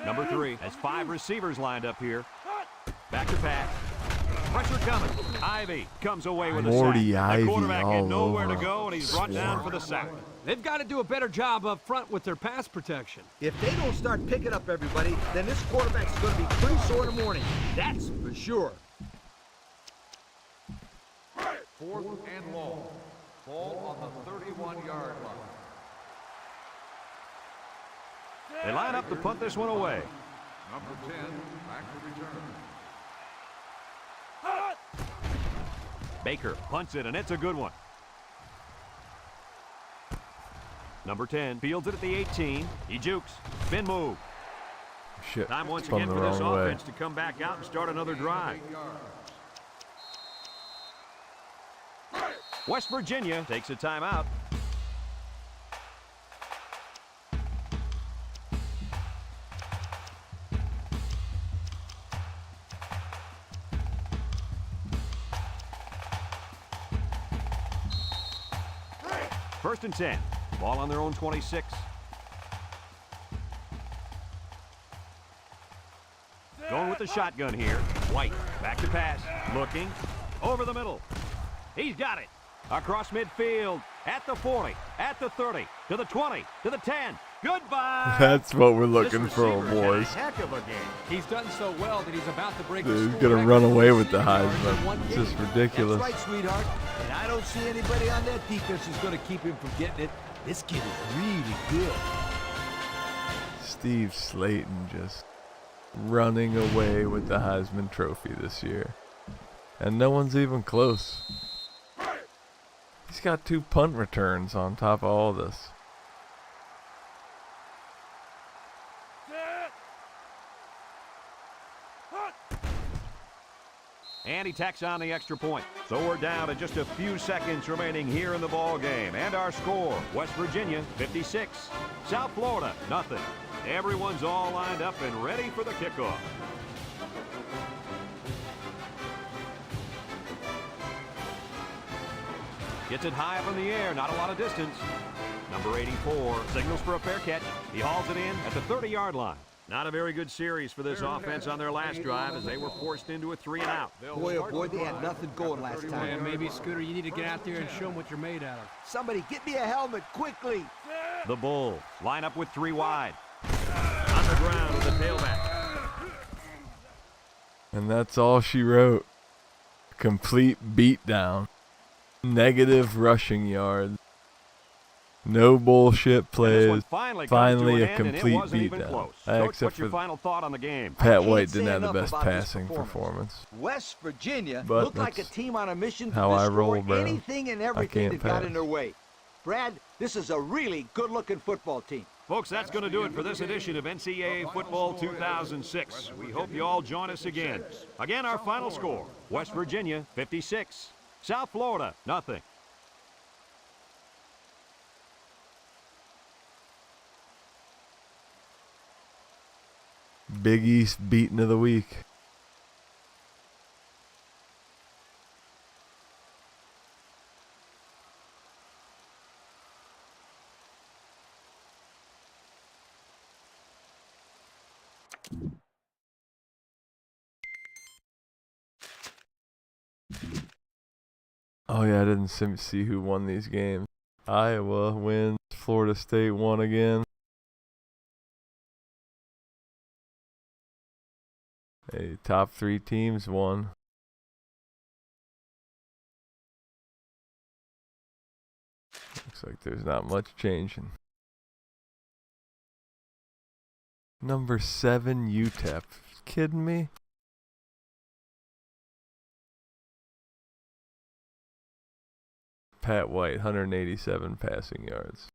Number 3 has 5 receivers lined up here. Back to pass. Pressure coming. Ivy comes away with a sack. The quarterback had nowhere to go, and he's brought down for the sack. They've got to do a better job up front with their pass protection. If they don't start picking up everybody, then this quarterback's going to be pretty sore in the morning. That's for sure. 4th and long. Ball on the 31-yard line. They line up to punt this one away. Number 10, back to return. Baker punts it, and it's a good one. Number 10 fields it at the 18. He jukes. Spin move. Shit. Time once Spun again the for this wrong way. offense to come back out and start another drive. West Virginia takes a timeout. First and 10. Ball on their own 26. Going with the shotgun here. White back to pass. Looking. Over the middle. He's got it. Across midfield. At the 40. At the 30. To the 20. To the 10. Goodbye. That's what we're looking for, boys. Heck of a game. He's done so well that he's about to break Dude, the he's school gonna record run for away with the receiving yards in Heisman. one It's game. just ridiculous. That's right, sweetheart. And I don't see anybody on that defense who's going to keep him from getting it. This kid is really good. Steve Slaton just running away with the Heisman Trophy this year. And no one's even close. He's got 2 punt returns on top of all this. And he tacks on the extra point. So we're down to just a few seconds remaining here in the ball game. And our score, West Virginia 56, South Florida nothing. Everyone's all lined up and ready for the kickoff. Gets it high up in the air, not a lot of distance. Number 84 signals for a fair catch. He hauls it in at the 30-yard line. Not a very good series for this offense on their last drive as they were forced into a 3-and-out. Boy, oh boy, they had nothing going last time. And maybe, Scooter, you need to get out there and show them what you're made out of. Somebody get me a helmet quickly. The Bulls line up with 3 wide. On the ground with the tailback. And that's all she wrote. Complete beatdown. Negative rushing yards. No bullshit plays. Finally a complete beatdown. Except for final thought on the game. Pat White didn't have the best passing performance. West Virginia But looked like a that's team on a mission to how I destroy roll, bro. anything and everything can't that got pass. in their way. Brad, this is a really good-looking football team. Folks, that's going to do it for this edition of NCAA Football 2006. We hope you all join us again. Again, our final score, West Virginia 56, South Florida nothing. Big East beating of the week. Oh yeah, I didn't see who won these games. Iowa wins. Florida State won again. Hey, top 3 teams won. Looks like there's not much changing. Number 7 UTEP. Kidding me? Pat White, 187 passing yards.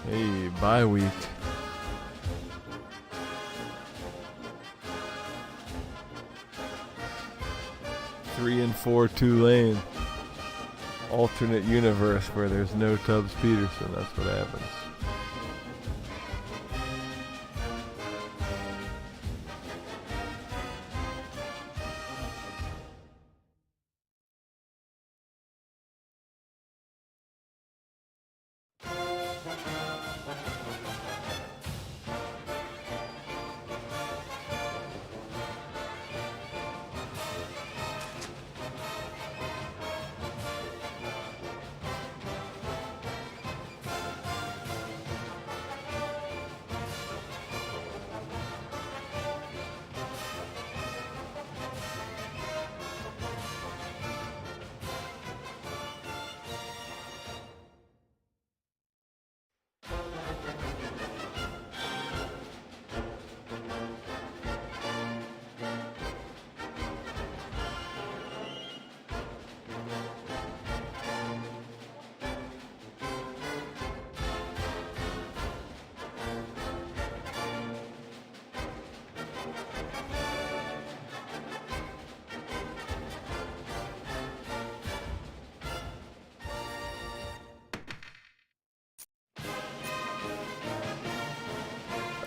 Hey, bye week. Three and 4 Tulane. Alternate universe where there's no Tubbs Peterson. That's what happens.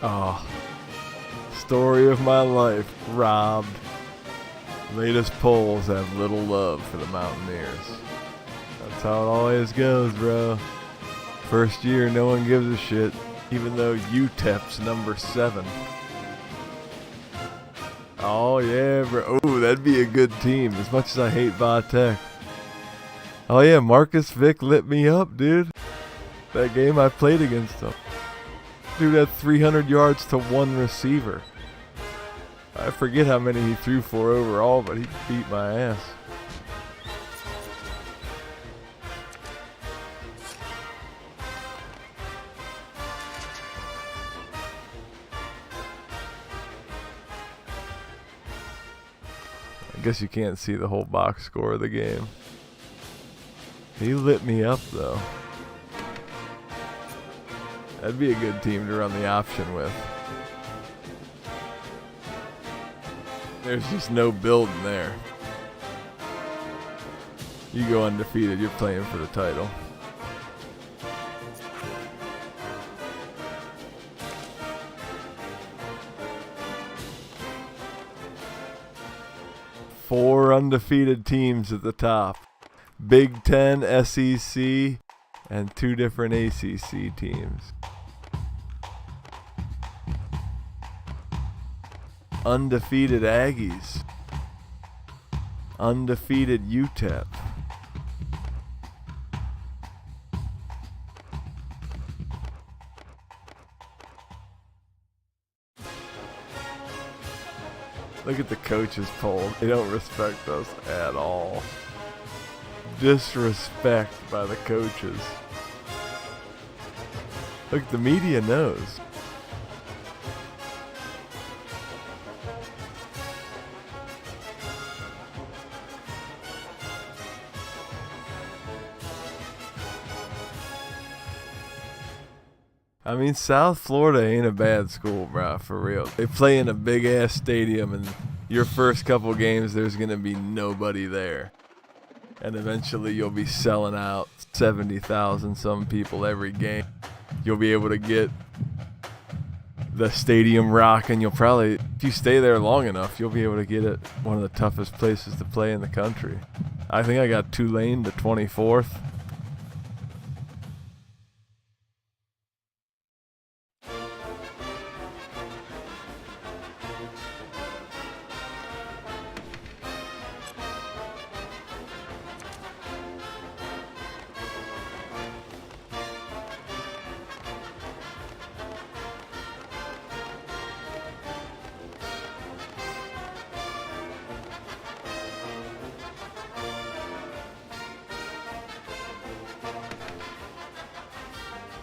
Oh, story of my life, robbed. Latest polls have little love for the Mountaineers. That's how it always goes, bro. First year, no one gives a shit, even though UTEP's number 7. Oh, yeah, bro. Oh, that'd be a good team, as much as I hate Vatech. Oh, yeah, Marcus Vick lit me up, dude. That game I played against him. Dude had 300 yards to one receiver. I forget how many he threw for overall, but he beat my ass. I guess you can't see the whole box score of the game. He lit me up, though. That'd be a good team to run the option with. There's just no building there. You go undefeated, you're playing for the title. Four undefeated teams at the top. Big Ten, SEC, and 2 different ACC teams. Undefeated Aggies. Undefeated UTEP. Look at the coaches poll. They don't respect us at all. Disrespect by the coaches. Look, the media knows. I mean, South Florida ain't a bad school, bro, for real. They play in a big-ass stadium, and your first couple games, there's going to be nobody there. And eventually, you'll be selling out 70,000 some people every game. You'll be able to get the stadium rocking. You'll probably, if you stay there long enough, you'll be able to get it one of the toughest places to play in the country. I think I got Tulane to 24th.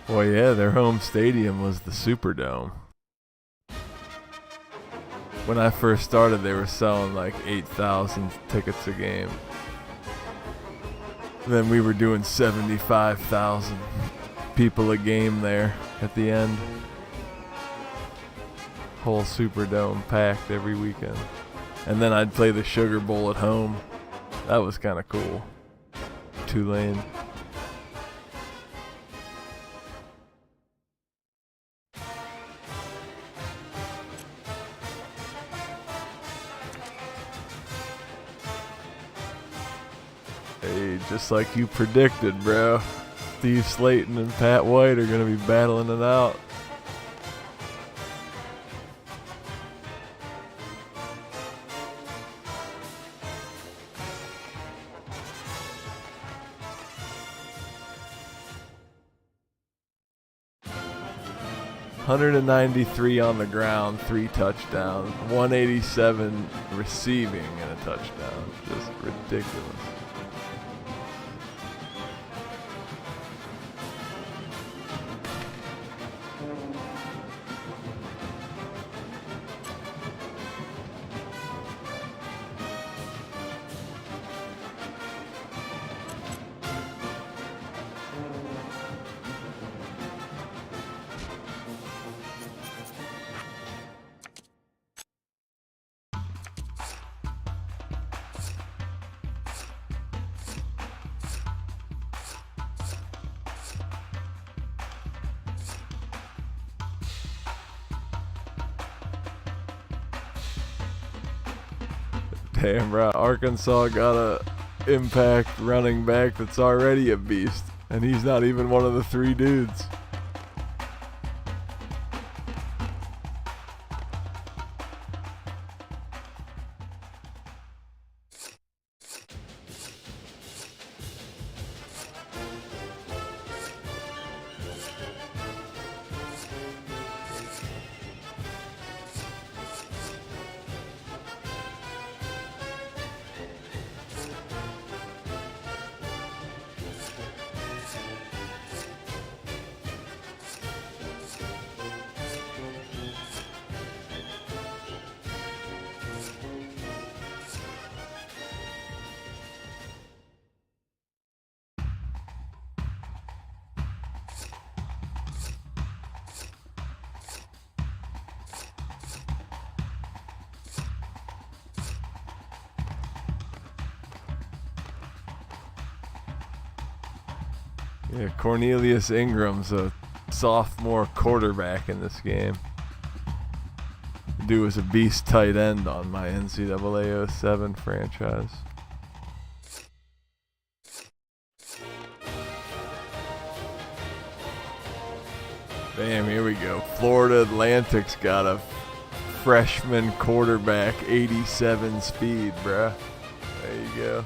Well, yeah, their home stadium was the Superdome. When I first started, they were selling like 8,000 tickets a game. Then we were doing 75,000 people a game there at the end. Whole Superdome packed every weekend. And then I'd play the Sugar Bowl at home. That was kind of cool. Tulane. Hey, just like you predicted, bro. Steve Slaton and Pat White are going to be battling it out. $193 on the ground, 3 touchdowns, 187 receiving and a touchdown. Just ridiculous. Damn, bro. Arkansas got a impact running back that's already a beast, and he's not even one of the 3 dudes. Yeah, Cornelius Ingram's a sophomore quarterback in this game. Dude was a beast tight end on my NCAA 07 franchise. Bam, here we go. Florida Atlantic's got a freshman quarterback, 87 speed, bruh. There you go.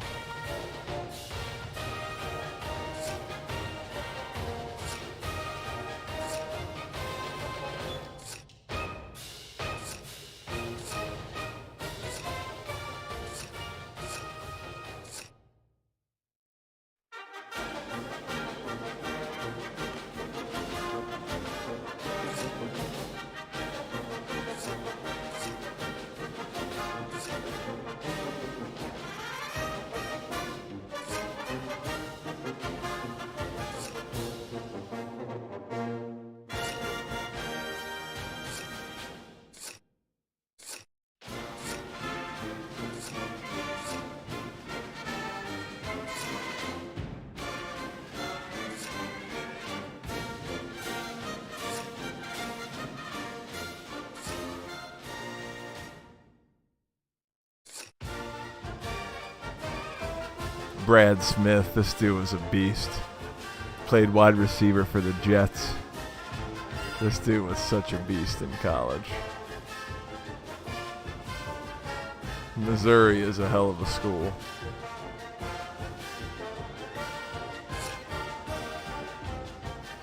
Brad Smith, this dude was a beast. Played wide receiver for the Jets. This dude was such a beast in college. Missouri is a hell of a school.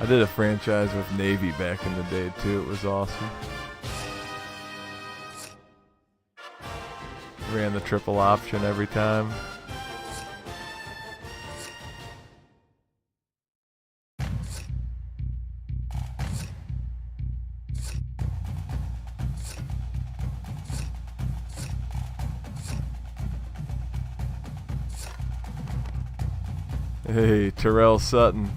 I did a franchise with Navy back in the day too. It was awesome. Ran the triple option every time. Hey, Terrell Sutton.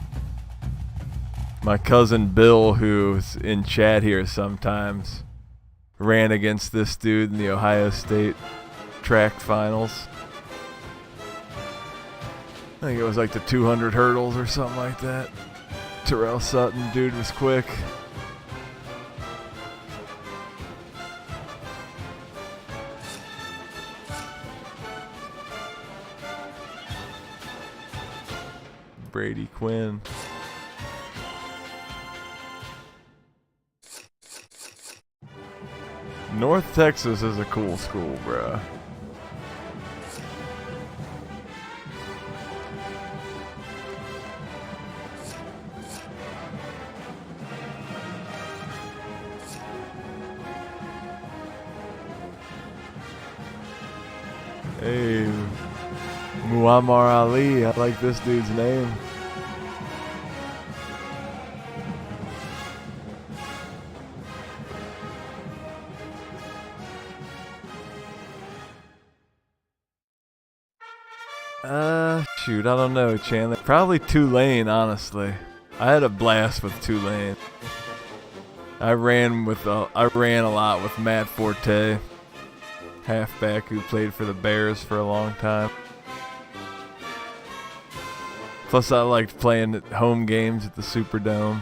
My cousin Bill, who's in chat here sometimes, ran against this dude in the Ohio State track finals. I think it was like the 200 hurdles or something like that. Terrell Sutton, dude was quick. Brady Quinn. North Texas is a cool school, bruh. Hey, Muammar Ali, I like this dude's name. Shoot, I don't know, Chandler. Probably Tulane, honestly. I had a blast with Tulane. I ran a lot with Matt Forte, halfback who played for the Bears for a long time. Plus, I liked playing at home games at the Superdome.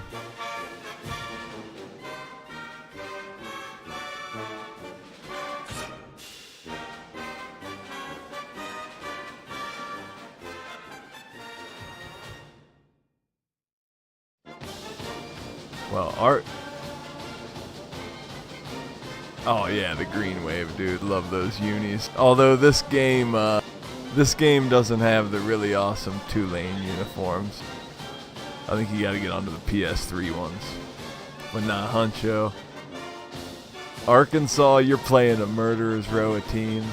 Well, oh yeah, the green wave, dude. Love those unis. Although this game doesn't have the really awesome Tulane uniforms. I think you got to get onto the PS3 ones. But nah, Huncho. Arkansas, you're playing a murderer's row of teams.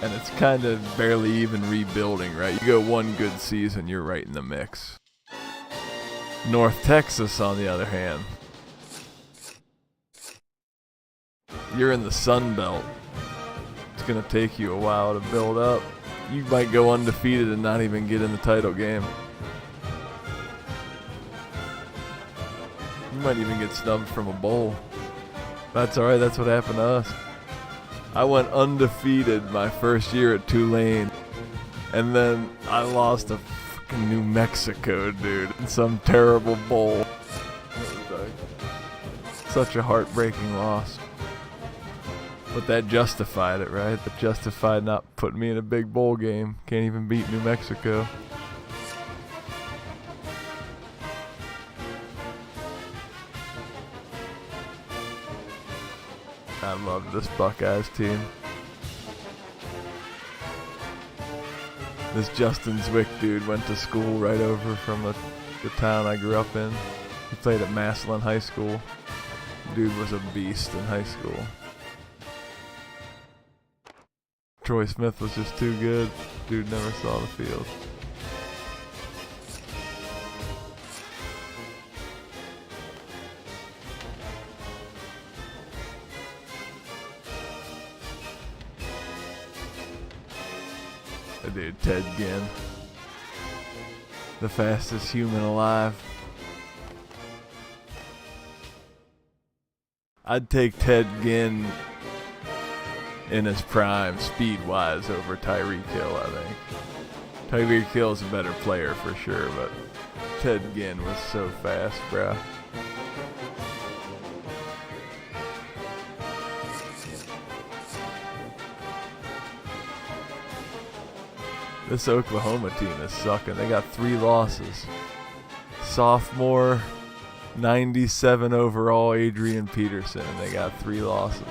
And it's kind of barely even rebuilding, right? You go one good season, you're right in the mix. North Texas, on the other hand, you're in the Sun Belt. It's going to take you a while to build up. You might go undefeated and not even get in the title game. You might even get snubbed from a bowl. That's all right. That's what happened to us. I went undefeated my first year at Tulane, and then I lost to fucking New Mexico, dude, in some terrible bowl. It was like such a heartbreaking loss. But that justified it, right? That justified not putting me in a big bowl game. Can't even beat New Mexico. I love this Buckeyes team. This Justin Zwick dude went to school right over from the town I grew up in. He played at Massillon High School. Dude was a beast in high school. Troy Smith was just too good. Dude never saw the field. Dude, Ted Ginn. The fastest human alive. I'd take Ted Ginn in his prime, speed-wise, over Tyreek Hill, I think. Tyreek Hill's a better player for sure, but Ted Ginn was so fast, bruh. This Oklahoma team is sucking. They got 3 losses. Sophomore, 97 overall, Adrian Peterson, and they got 3 losses.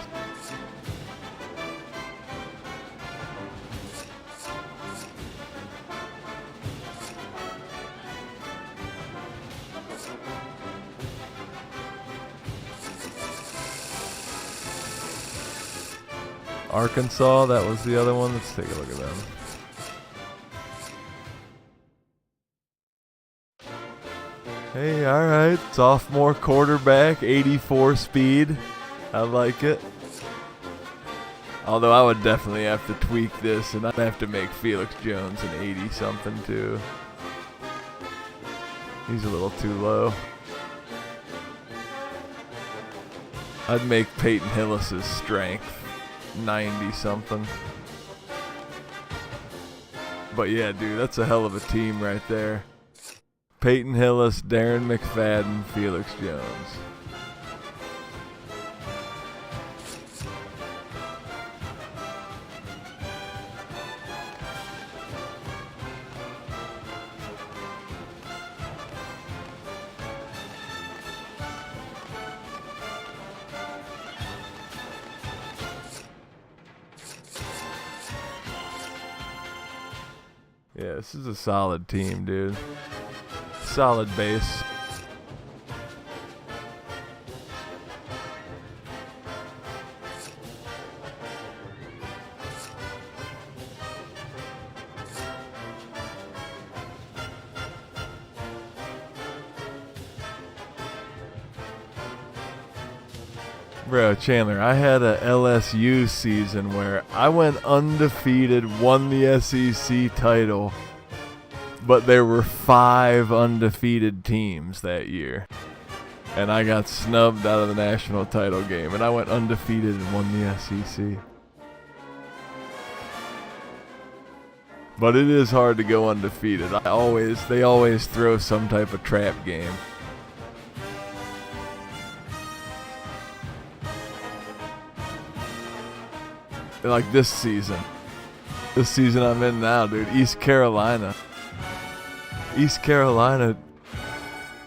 Arkansas, that was the other one. Let's take a look at them. Hey, all right. Sophomore quarterback, 84 speed. I like it. Although I would definitely have to tweak this, and I'd have to make Felix Jones an 80-something too. He's a little too low. I'd make Peyton Hillis's strength 90-something. But yeah, dude, that's a hell of a team right there. Peyton Hillis, Darren McFadden, Felix Jones. Yeah, this is a solid team, dude. Solid base. Bro, Chandler, I had a LSU season where I went undefeated, won the SEC title, but there were 5 undefeated teams that year. And I got snubbed out of the national title game, and I went undefeated and won the SEC. But it is hard to go undefeated. They always throw some type of trap game. Like this season I'm in now, dude. East Carolina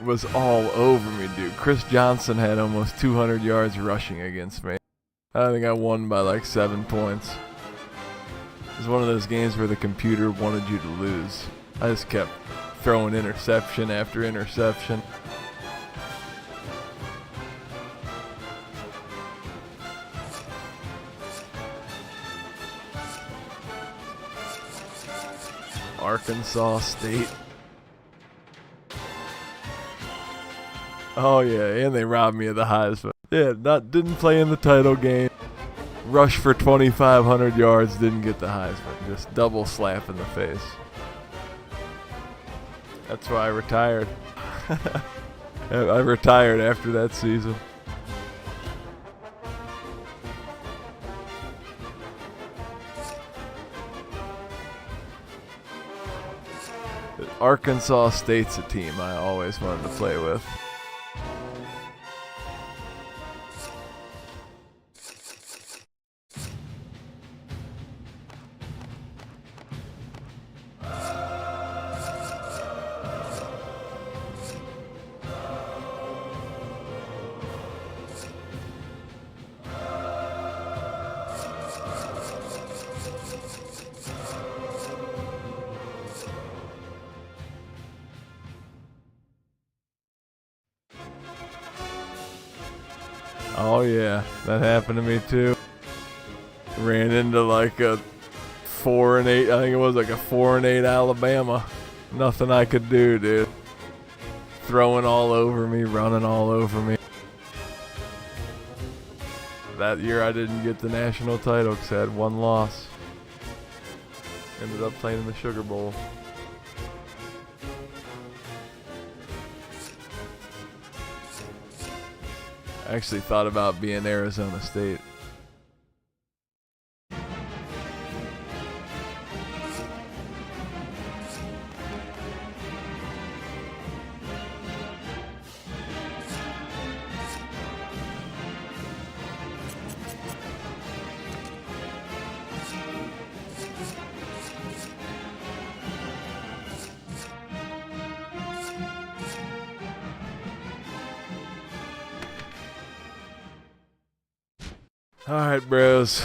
was all over me, dude. Chris Johnson had almost 200 yards rushing against me. I think I won by like 7 points. It was one of those games where the computer wanted you to lose. I just kept throwing interception after interception. Arkansas State. Oh yeah, and they robbed me of the Heisman. Yeah, didn't play in the title game. Rushed for 2,500 yards, didn't get the Heisman. Just double slap in the face. That's why I retired. I retired after that season. Arkansas State's a team I always wanted to play with. Oh yeah, that happened to me too. Ran into like a 4-8, I think it was like a 4-8 Alabama. Nothing I could do, dude. Throwing all over me, running all over me. That year I didn't get the national title because I had 1 loss. Ended up playing in the Sugar Bowl. I actually thought about being Arizona State. Alright, bros.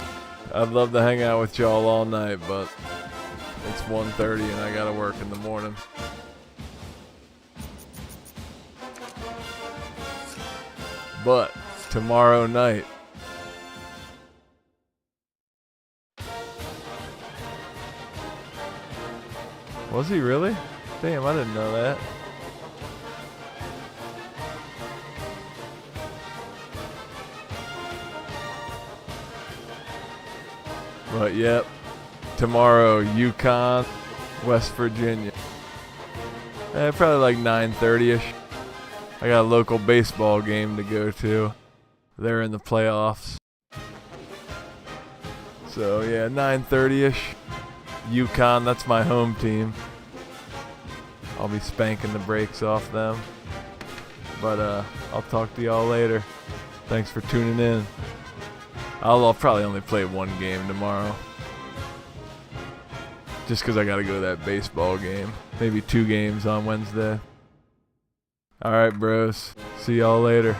I'd love to hang out with y'all all night, but it's 1:30 and I gotta work in the morning. But tomorrow night, was he really? Damn, I didn't know that. But yep, tomorrow, UConn, West Virginia. Probably like 9:30ish. I got a local baseball game to go to. They're in the playoffs. So yeah, 9:30ish. UConn, that's my home team. I'll be spanking the brakes off them. But I'll talk to y'all later. Thanks for tuning in. I'll probably only play one game tomorrow. Just because I got to go to that baseball game. Maybe 2 games on Wednesday. Alright, bros. See y'all later.